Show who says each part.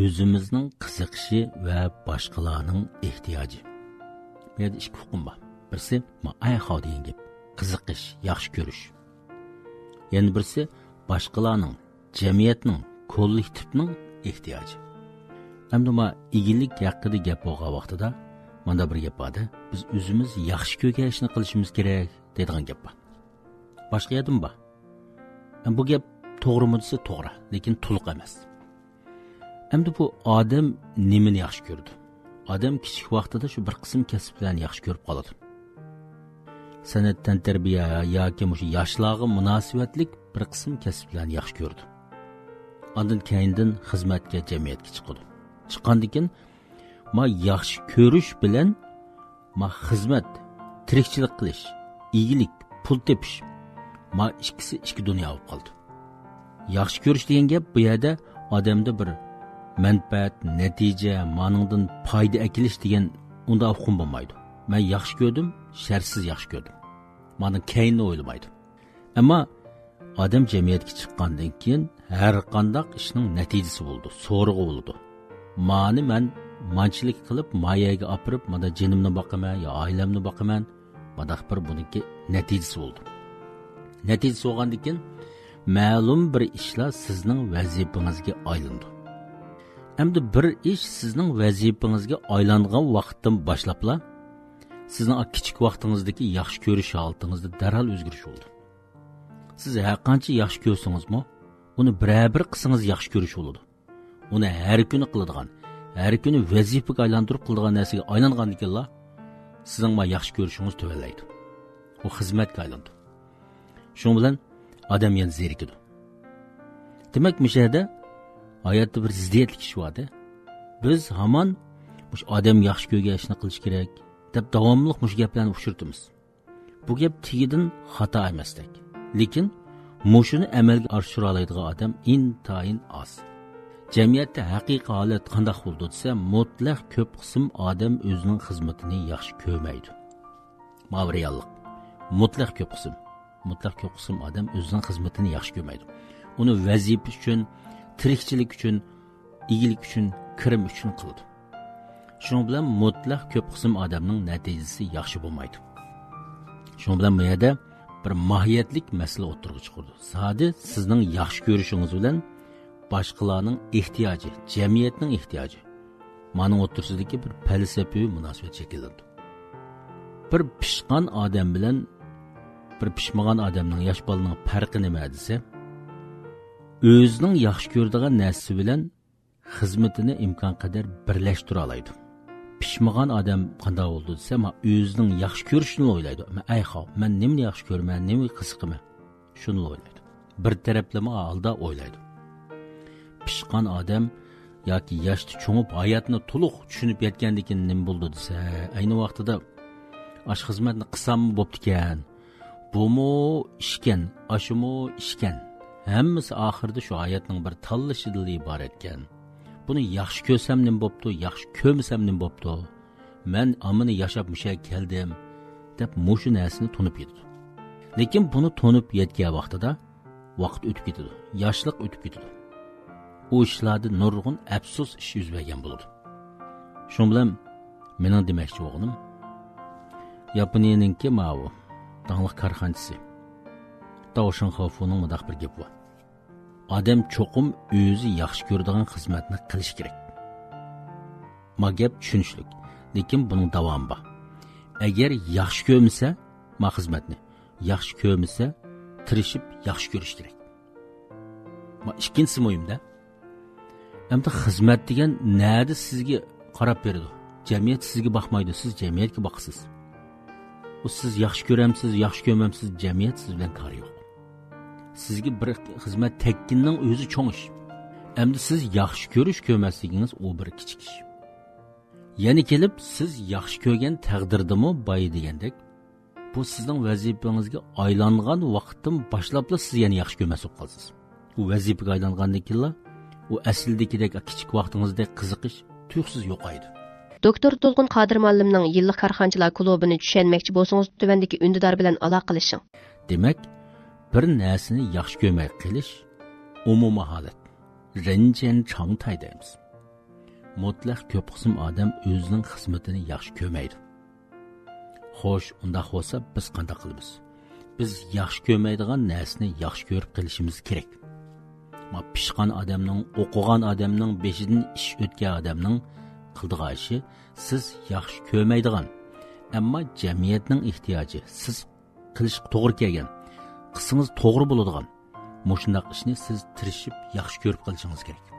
Speaker 1: o'zimizning qiziqishi va boshqalarning ehtiyoji. Bu yerda ikki hukm bor. Birisi ayxo degan gap, qiziqish, yaxshi ko'rish. Yana birisi boshqalarning, jamiyatning, kollektivning ehtiyoji. Hamda egilik haqida gap bo'lgan vaqtida mana bir gap bor. Biz o'zimiz yaxshi ko'rgan ishni qilishimiz kerak deydigan gap bor. Boshqa yerdan bor. Bu gap to'g'rimi desa to'g'ri, lekin to'liq emas. Hamda bu odam nimani yaxshi ko'rdi? Odam kichik vaqtida shu bir qism kasblarni yaxshi ko'rib qoladi. San'atdan tarbiya yoki shu yoshlarga munosabatlik bir qism kasblarni yaxshi ko'rdi. Ondan keyindan xizmatga, jamiyatga chiqadi. Chiqqandan keyin yaxshi ko'rish bilan xizmat, tirikchilik qilish, iyilik, pul tepish ikkisi ikki dunyo bo'lib qoldi. Yaxshi ko'rish degan gap bu yerda odamda bir manfaat, natija, maningdan foyda akilish degan unda hukm bo'lmaydi. Men yaxshi ko'rdim, shartsiz yaxshi ko'rdim. Mani keyinni o'ylamaydi. Ammo odam jamiyatga chiqqandan keyin har qanday ishning natijasi bo'ldi, so'rig'i bo'ldi. Mani men manchilik qilib, mayaga opirib, mana jinimni boqaman, yo oilamni boqaman, mana bir buniki natijasi bo'ldi. Natijasi bo'lgandan keyin ma'lum bir ishlar sizning vazifangizga aylandi. Hamda bir ish sizning vazifangizga aylangan vaqtdan boshlabla sizning kichik vaqtingizdagi yaxshi ko'rish holatingizda darhol o'zgarish bo'ldi. Siz har qancha yaxshi ko'rsangizmi, uni bir qismingiz yaxshi ko'rish bo'ladi. Uni har kuni qiladigan, har kuni vazifaga aylantirib qiladigan narsaga aylangandan keyin sizning yaxshi ko'rishingiz tuvallaydi. U xizmatga aylandi. Shuning bilan odam yana zerikadi. Demak, mishada hayotda bir ziddiyatli ish bor. Biz hamon mush odam yaxshi ko'rgan ishni qilish kerak deb davomli mush gaplarni ushirtimiz. Bu gap tigidan xato emasdek. Lekin mushuni amalga oshira oladigan odam intayin oz. Jamiyatda haqiqiy holat qanday bo'ldi desa, mutlaq ko'p qism odam o'zining xizmatini yaxshi ko'rmaydi. Ma'vriyallik. Mutlaq ko'p qism odam o'zining xizmatini yaxshi ko'rmaydi. Uni vazifa uchun, tirikchilik uchun, iyilik uchun, kirim uchun qiladi. Shuning bilan mutlaq ko'p qism odamning natijasi yaxshi bo'lmaydi. Shuning bilan bu yerda bir mohiyatlik masala o'tirib chiqadi. Sadi sizning yaxshi ko'rishingiz bilan boshqalarning ehtiyoji, jamiyatning ehtiyoji. Mana o'tirsidagi bir falsafiy munosabat shakllandi. Bir pishqan odam bilan bir pishmagan odamning yosh bolaning farqi nima desa, o'zining yaxshi ko'radigan narsasi bilan xizmatini imkon qadar birlashtira oladi. Pishmagan odam qanday bo'ldi desa, o'zining yaxshi ko'rishini o'ylaydi. Men nimani yaxshi ko'raman, nimani qiziqaman, shuni o'ylaydi. Bir taraflama holda o'ylaydi. Pishqan odam yoki yoshda cho'ngib hayotni to'liq tushunib yetgandan keyin nima bo'ldi desa, ayni vaqtida ash xizmatni qilsam bo'pti ekan, bumu ishkan, ashumu ishkan. Hammasi oxirida shu hayotning bir tanlashidan iborat ekan. Buni yaxshi ko'rsam nima bo'pti, yaxshi ko'rmasam nima bo'pti? Men amini yashab mushay keldim deb mushu narsani tunib yetdi. Lekin buni tunib yetgan vaqtida vaqt o'tib ketadi, yoshlik o'tib ketadi. U ishlarda nurg'un afsus ish yuz bergan bo'ladi. Shuning bilan mening demoqchi o'g'lim, Yaponiyaninki ma'vu danglik korxonachisi Tavshin Xofuning mudaq bir gap bor. Odam cho'qim o'zi yaxshi ko'radigan xizmatni qilish kerak. Ma gap tushunishlik, lekin buning davomi bor. Agar yaxshi ko'rmasa, ma xizmatni yaxshi ko'rmasa, tirishib yaxshi ko'rish kerak. Ma ikkinchisi muhimda. Hamda xizmat degan nada sizga qarab beradi. Jamiyat sizga boqmaydi, siz jamiyatga boqasiz. U siz yaxshi ko'ramsiz, yaxshi ko'rmamsiz, jamiyat siz bilan qari yo'q. Sizga bir xizmat tekkinning o'zi cho'ng ish. Hamda siz yaxshi ko'rish ko'rmasligingiz u bir kichik ish. Yana kelib siz yaxshi ko'rgan taqdirdami boy degandek, bu sizning vazifangizga aylangan vaqtdan boshlabla siz yana yaxshi ko'rmas bo'lib qolasiz. U vazifaga aylangandan keyin u aslidagidek kichik vaqtingizdek qiziqish tuyuqsiz yo'qaydi.
Speaker 2: Doktor To'lqin Qodir muallimning yillik korxonchilar klubini tushunmoqchi bo'lsangiz, tuvandagi undidor bilan aloqalashing.
Speaker 1: Demak, bir narsani yaxshi ko'rmay qilish umumiy holat. Renchen changtay deymiz. mutlaq ko'p qism odam o'zining xizmatini yaxshi ko'rmaydi. Xo'sh, undaq bo'lsa biz qanday qilamiz? Biz yaxshi ko'rmaydigan narsani yaxshi ko'rib qilishimiz kerak. Pishqan odamning, o'qigan odamning, beshidan ish o'tgan odamning qildigan ishi siz yaxshi ko'rmaydigan, ammo jamiyatning ehtiyoji, siz qilish to'g'ri kelgan, qilsangiz to'g'ri bo'ladigan mushundaq ishni siz tirishib yaxshi ko'rib qilishingiz kerak.